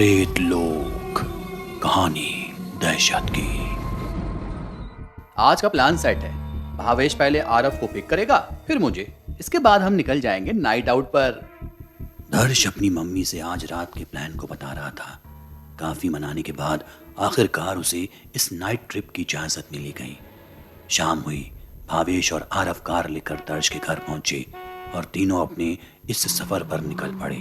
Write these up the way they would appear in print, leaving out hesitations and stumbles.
प्रेत लोक कहानी दहशत की। आज का प्लान सेट है। भावेश पहले आरव को पिक करेगा, फिर मुझे। इसके बाद हम निकल जाएंगे नाइट आउट पर। दर्श अपनी मम्मी से आज रात के प्लान को बता रहा था। काफी मनाने के बाद आखिरकार उसे इस नाइट ट्रिप की इजाजत मिली गई। शाम हुई। भावेश और आरव कार लेकर दर्श के घर पहुंचे और तीनों अपने इस सफर पर निकल पड़े।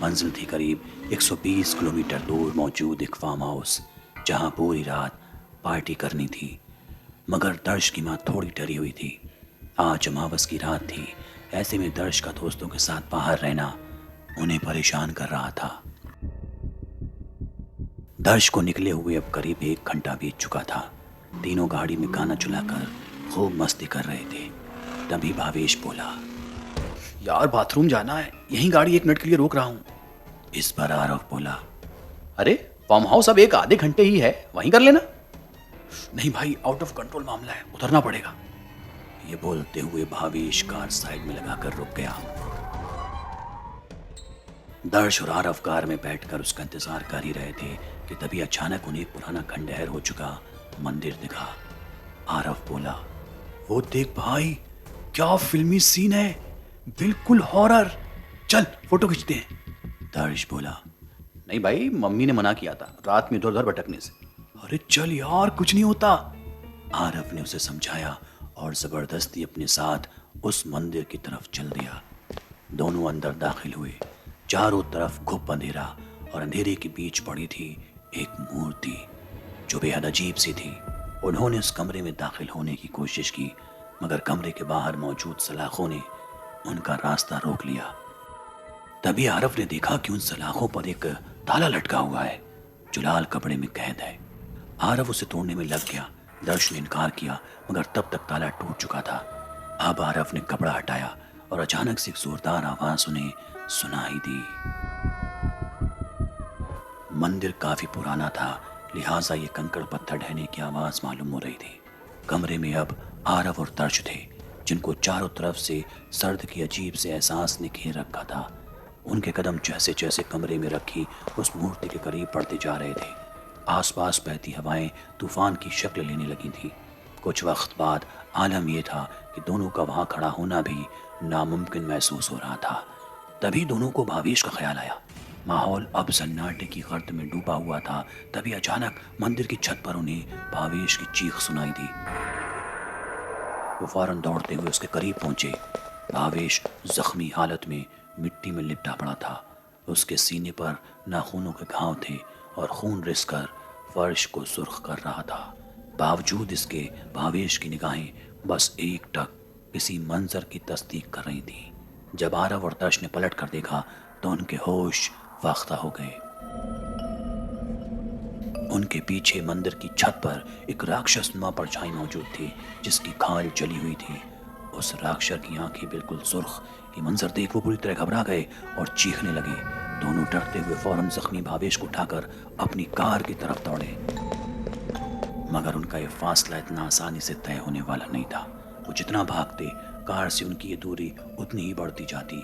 मंजिल थी करीब 120 किलोमीटर दूर मौजूद एक फार्म हाउस, जहां पूरी रात पार्टी करनी थी। मगर दर्श की माँ थोड़ी डरी हुई थी। आज अमावस की रात थी। ऐसे में दर्श का दोस्तों के साथ बाहर रहना उन्हें परेशान कर रहा था। दर्श को निकले हुए अब करीब 1 घंटा बीत चुका था। तीनों गाड़ी में गाना चलाकर खूब मस्ती कर रहे थे। तभी भावेश बोला, यार बाथरूम जाना है, यहीं गाड़ी 1 मिनट के लिए रोक रहा हूँ। इस पर आरव बोला, अरे फार्म हाउस अब 1 आधे घंटे ही है, वहीं कर लेना। नहीं भाई, आउट ऑफ कंट्रोल मामला है, उतरना पड़ेगा। ये बोलते हुए भावेश कार साइड में लगाकर रुक गया। दर्श और आरव कार में बैठकर उसका इंतजार कर ही रहे थे कि तभी अचानक उन्हें पुराना खंडहर हो चुका मंदिर दिखा। आरव बोला, वो देख भाई, क्या फिल्मी सीन है, बिल्कुल हॉरर। चल फोटो खींचते हैं। दर्श बोला, नहीं भाई, मम्मी ने मना किया था रात में इधर उधर भटकने से। अरे चल यार, कुछ नहीं होता। आरव ने उसे समझाया और जबरदस्ती अपने साथ उस मंदिर की तरफ चल दिया। दोनों अंदर दाखिल हुए। चारों तरफ घुप अंधेरा और अंधेरे के बीच पड़ी थी एक मूर्ति जो बेहद अजीब सी थी। उन्होंने उस कमरे में दाखिल होने की कोशिश की, मगर कमरे के बाहर मौजूद सलाखों ने उनका रास्ता रोक लिया। तभी आरव ने देखा कि उन सलाखों पर एक ताला लटका हुआ है जो लाल कपड़े में कैद है। आरव उसे तोड़ने में लग गया। दर्श ने इनकार किया, मगर तब तक ताला टूट चुका था। अब आरव ने कपड़ा हटाया और अचानक से एक जोरदार आवाज उन्हें सुनाई दी। मंदिर काफी पुराना था, लिहाजा ये कंकड़ पत्थर ढहने की आवाज मालूम हो रही थी। कमरे में अब आरव और दर्श थे, जिनको चारों तरफ से सर्द की अजीब से एहसास ने घेर रखा था। उनके कदम जैसे जैसे कमरे में रखी उस मूर्ति के करीब बढ़ते जा रहे थे। आसपास बहती हवाएं तूफान की शक्ल लेने लगी थी। कुछ वक्त बाद आलम यह था कि दोनों का वहां खड़ा होना भी नामुमकिन महसूस हो रहा था। तभी दोनों को भावेश का ख्याल आया। माहौल अब सन्नाटे की गर्द में डूबा हुआ था। तभी अचानक मंदिर की छत पर उन्हें भावेश की चीख सुनाई दी। वो फौरन दौड़ते हुए उसके करीब पहुंचे। भावेश जख्मी हालत में मिट्टी में लिपटा पड़ा था। उसके सीने पर नाखूनों के घाव थे और खून रिसकर फर्श को सुर्ख कर रहा था। बावजूद इसके भावेश की निगाहें बस एकटक किसी मंजर की तस्दीक कर रही थी। जब आरव और दर्श ने पलट कर देखा तो उनके होश वाख्ता हो गए। उनके पीछे मंदिर की छत पर एक राक्षस नुमा परछाई मौजूद थी, जिसकी खाल जली हुई थी। उस राक्षस की आंखें बिल्कुल सुर्ख। ये मंजर देख वो पूरी तरह घबरा गए और चीखने लगे। दोनों डरते हुए फौरन जख्मी भावेश को उठाकर अपनी कार की तरफ दौड़े, मगर उनका ये फासला इतना आसानी से तय होने वाला नहीं था। वो जितना भागते, कार से उनकी ये दूरी उतनी ही बढ़ती जाती।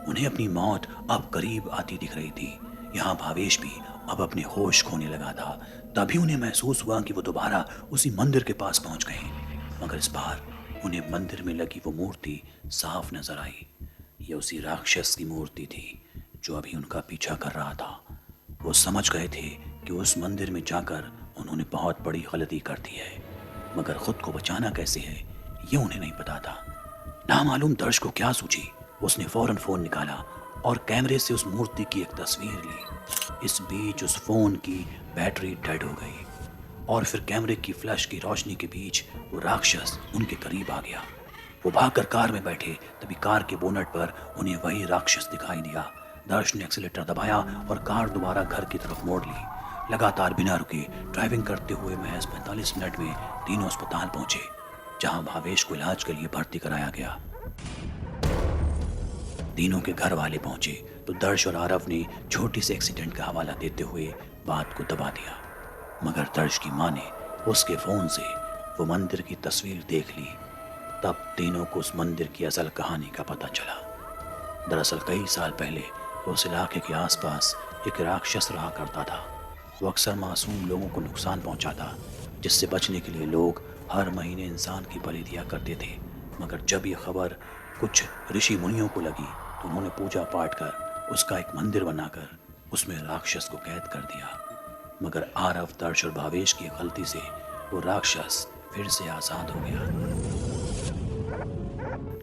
उन्हें अपनी मौत अब करीब आती दिख रही थी। यहाँ भावेश भी अब अपने होश खोने लगा था। तभी उन्हें महसूस हुआ कि वो दोबारा उसी मंदिर के पास पहुंच गए, मगर इस बार उन्हें मंदिर में लगी वो मूर्ति साफ नजर आई। ये उसी राक्षस की मूर्ति थी जो अभी उनका पीछा कर रहा था। वो समझ गए थे कि उस मंदिर में जाकर उन्होंने बहुत बड़ी गलती कर दी है, मगर खुद को बचाना कैसे है ये उन्हें नहीं पता था। नामालूम दर्श को क्या सूझी, उसने फौरन फोन निकाला और कैमरे से उस मूर्ति की एक तस्वीर ली। इस बीच उस फोन की बैटरी डेड हो गई और फिर कैमरे की फ्लैश की रोशनी के बीच वो राक्षस उनके करीब आ गया। वो भागकर कार में बैठे। तभी कार के बोनट पर उन्हें वही राक्षस दिखाई दिया। दर्श ने एक्सीलेटर दबाया और कार दोबारा घर की तरफ मोड़ ली। लगातार बिना रुके ड्राइविंग करते हुए महज 45 मिनट में तीनों अस्पताल पहुंचे, जहां भावेश को इलाज के लिए भर्ती कराया गया। तीनों के घर वाले पहुंचे तो दर्श और आरव ने छोटी से एक्सीडेंट का हवाला देते हुए बात को दबा दिया, मगर दर्श की मां ने उसके फोन से वो मंदिर की तस्वीर देख ली। तब तीनों को उस मंदिर की असल कहानी का पता चला। दरअसल कई साल पहले उस इलाके के आसपास एक राक्षस रहा करता था। वो अक्सर मासूम लोगों को नुकसान पहुंचाता, जिससे बचने के लिए लोग हर महीने इंसान की बलि दिया करते थे। मगर जब ये खबर कुछ ऋषि मुनियों को लगी तो उन्होंने पूजा पाठ कर उसका एक मंदिर बनाकर उसमें राक्षस को कैद कर दिया। मगर आरव, दर्श और भावेश की गलती से वो राक्षस फिर से आजाद हो गया।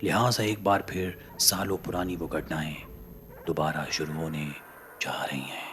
लिहाजा एक बार फिर सालों पुरानी वो घटनाएं दोबारा शुरू होने जा रही हैं।